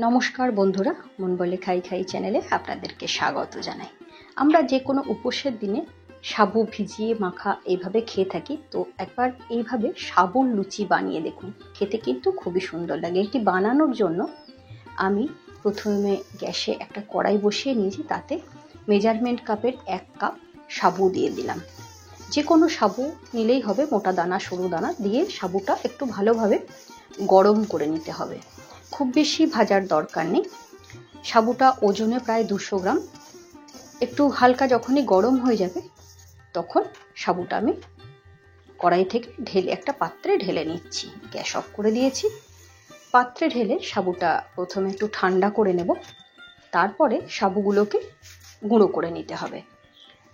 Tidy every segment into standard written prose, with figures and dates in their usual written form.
নমস্কার বন্ধুরা, মন বলে খাই খাই চ্যানেলে আপনাদেরকে স্বাগত জানাই। আমরা যে কোনো উপোসের দিনে সাবু ভিজিয়ে মাখা এইভাবে খেয়ে থাকি। তো একবার এইভাবে সাবুর লুচি বানিয়ে দেখুন, খেতে কিন্তু খুবই সুন্দর লাগে। এটি বানানোর জন্য আমি প্রথমে গ্যাসে একটা কড়াই বসিয়ে নিয়েছি, তাতে মেজারমেন্ট কাপের 1 কাপ সাবু দিয়ে দিলাম। যে কোনো সাবু নিলেই হবে, মোটা দানা সরু দানা দিয়ে সাবুটা একটু ভালোভাবে গরম করে নিতে হবে। খুব বেশি ভাজার দরকার নেই। সাবুটা ওজনে প্রায় 200 গ্রাম। একটু হালকা যখনই গরম হয়ে যাবে তখন সাবুটা আমি কড়াই থেকে ঢেলে একটা পাত্রে ঢেলে নিচ্ছি। গ্যাস অফ করে দিয়েছি। পাত্রে ঢেলে সাবুটা প্রথমে একটু ঠান্ডা করে নেব, তারপরে সাবুগুলোকে গুঁড়ো করে নিতে হবে।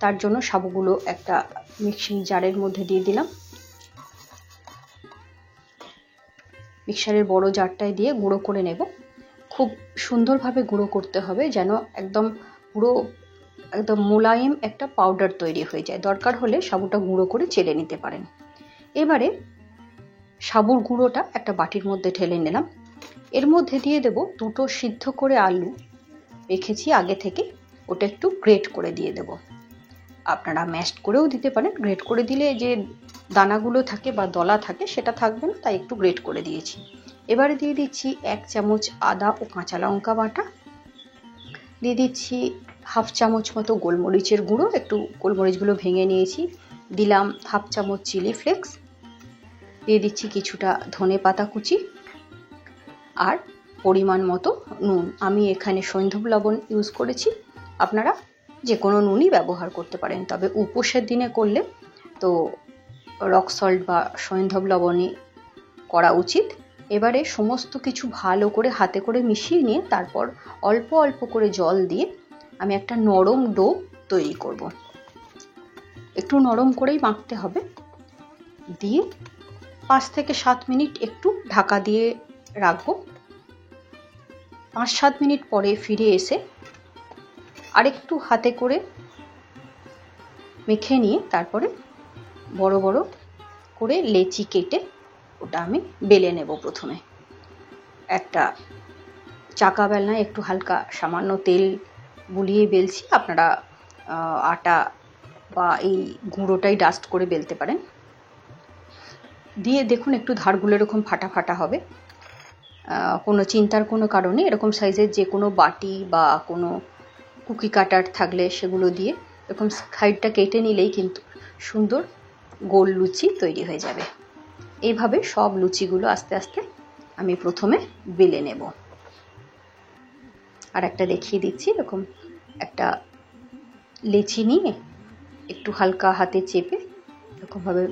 তার জন্য সাবুগুলো একটা মিক্সিং জারের মধ্যে দিয়ে দিলাম। মিক্সারের বড় জারটায় দিয়ে গুঁড়ো করে নেব। খুব সুন্দরভাবে গুঁড়ো করতে হবে, যেন একদম পুরো একদম মোলায়েম একটা পাউডার তৈরি হয়ে যায়। দরকার হলে সাবুটা গুঁড়ো করে চেলে নিতে পারেন। এবারে সাবুর গুঁড়োটা একটা বাটির মধ্যে ঢেলে নিলাম। এর মধ্যে দিয়ে দেব 2টো সিদ্ধ করে আলু রেখেছি আগে থেকে, ওটা একটু গ্রেট করে দিয়ে দেব। আপনারা ম্যাশড করেও দিতে পারেন। গ্রেট করে দিলে যে দানাগুলো থাকে বা দলা থাকে সেটা থাকবে না, তাই একটু গ্রেট করে দিয়েছি। এবারে দিয়ে দিচ্ছি 1 চামচ আদা ও কাঁচা লঙ্কা বাটা, দিয়ে দিচ্ছি 1/2 চামচ মতো গোলমরিচের গুঁড়ো, একটু গোলমরিচগুলো ভেঙে নিয়েছি। দিলাম 1/2 চামচ চিলি ফ্লেক্স, দিয়ে দিচ্ছি কিছুটা ধনে পাতা কুচি আর পরিমাণ মতো নুন। আমি এখানে সৈন্ধব লবণ ইউজ করেছি, আপনারা যে কোনো নুনই ব্যবহার করতে পারেন, তবে উপোসের দিনে করলে তো রক সল্ট বা সৈন্ধব লবণই করা উচিত। এবারে সমস্ত কিছু ভালো করে হাতে করে মিশিয়ে নিয়ে তারপর অল্প অল্প করে জল দিয়ে আমি একটা নরম ডো তৈরি করব। একটু নরম করেই মাখতে হবে। দিয়ে 5 থেকে 7 মিনিট একটু ঢাকা দিয়ে রাখবো। 5-7 মিনিট পরে ফিরে এসে আরেকটু হাতে করে মেখে নিয়ে তারপরে বড় বড় করে লেচি কেটে ওটা আমি বেলে নেব। প্রথমে একটা চাকা বেলনায় একটু হালকা সামান্য তেল বুলিয়ে বেলছি। আপনারা আটা বা এই গুঁড়োটাই ডাস্ট করে বেলতে পারেন। দিয়ে দেখুন একটু ধারগুলো এরকম ফাটা ফাটা হবে। কোনো চিন্তার কোনো কারণে এরকম সাইজের যে কোনো বাটি বা কোনো কুকি কাটার থাকলে সেগুলো দিয়ে এরকম সাইডটা কেটে নিলেই কিন্তু সুন্দর গোল লুচি তৈরি হয়ে যাবে। এইভাবে সব লুচিগুলো আস্তে আস্তে আমি প্রথমে বেলে নেব। আর একটা দেখিয়ে দিচ্ছি, এরকম একটা লেচি নিয়ে একটু হালকা হাতে চেপে এরকমভাবে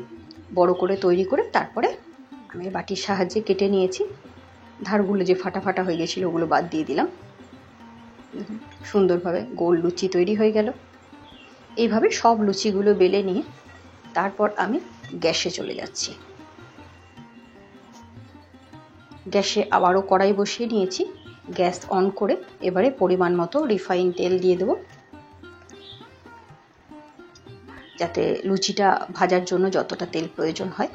বড় করে তৈরি করে তারপরে আমি বাটির সাহায্যে কেটে নিয়েছি। ধারগুলো যে ফাটা ফাটা হয়ে গেছিলো ওগুলো বাদ দিয়ে দিলাম। সুন্দরভাবে গোল লুচি তৈরি হয়ে গেল। এইভাবে সব লুচিগুলো বেলে নিয়ে তারপর আমি গ্যাসে চলে যাচ্ছি। গ্যাসে আবারও কড়াই বসিয়ে নিয়েছি। গ্যাস অন করে এবারে পরিমাণ মতো রিফাইন তেল দিয়ে দেব, যাতে লুচিটা ভাজার জন্য যতটা তেল প্রয়োজন হয়।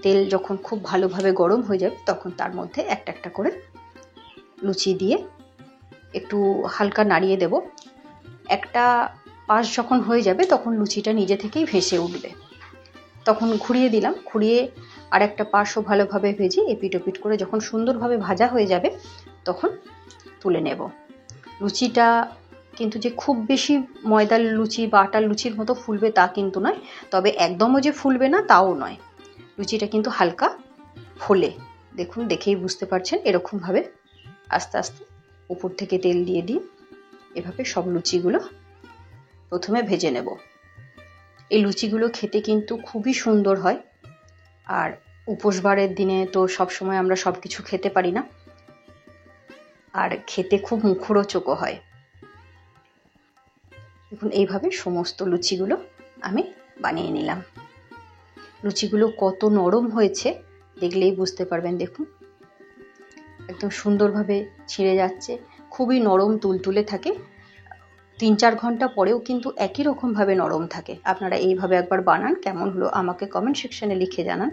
তেল যখন খুব ভালোভাবে গরম হয়ে যাবে তখন তার মধ্যে একটা একটা করে লুচি দিয়ে একটু হালকা নাড়িয়ে দেব। একটা পাশ যখন হয়ে যাবে তখন লুচিটা নিজে থেকেই ভেসে উঠবে, তখন ঘুরিয়ে দিলাম। ঘুরিয়ে আর একটা পাশও ভালোভাবে ভেজে এপিট ওপিট করে যখন সুন্দরভাবে ভাজা হয়ে যাবে তখন তুলে নেব। লুচিটা কিন্তু যে খুব বেশি ময়দার লুচি বা আটার লুচির মতো ফুলবে তা কিন্তু নয়, তবে একদমও যে ফুলবে না তাও নয়। লুচিটা কিন্তু হালকা ফোলে, দেখুন দেখেই বুঝতে পারছেন। এরকমভাবে আস্তে আস্তে উপর থেকে তেল দিয়ে দিই। এভাবে সব লুচিগুলো প্রথমে ভেজে নেব। এই লুচিগুলো খেতে কিন্তু খুবই সুন্দর হয়। আর উপোসবারের দিনে তো সবসময় আমরা সব কিছু খেতে পারি না, আর খেতে খুব মুখরোচকও হয়। দেখুন এইভাবে সমস্ত লুচিগুলো আমি বানিয়ে নিলাম। লুচিগুলো কত নরম হয়েছে দেখলেই বুঝতে পারবেন। দেখুন একদম সুন্দরভাবে ছিঁড়ে যাচ্ছে, খুবই নরম তুলতুলে থাকে। 3-4 ঘন্টা পরেও কিন্তু একই রকমভাবে নরম থাকে। আপনারা এইভাবে একবার বানান, কেমন হলো আমাকে কমেন্ট সেকশনে লিখে জানান।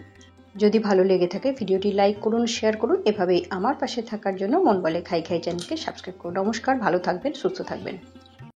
যদি ভালো লেগে থাকে ভিডিওটি লাইক করুন, শেয়ার করুন। এভাবেই আমার পাশে থাকার জন্য মন বলে খাই খাই চ্যানেলকে সাবস্ক্রাইব করুন। নমস্কার, ভালো থাকবেন, সুস্থ থাকবেন।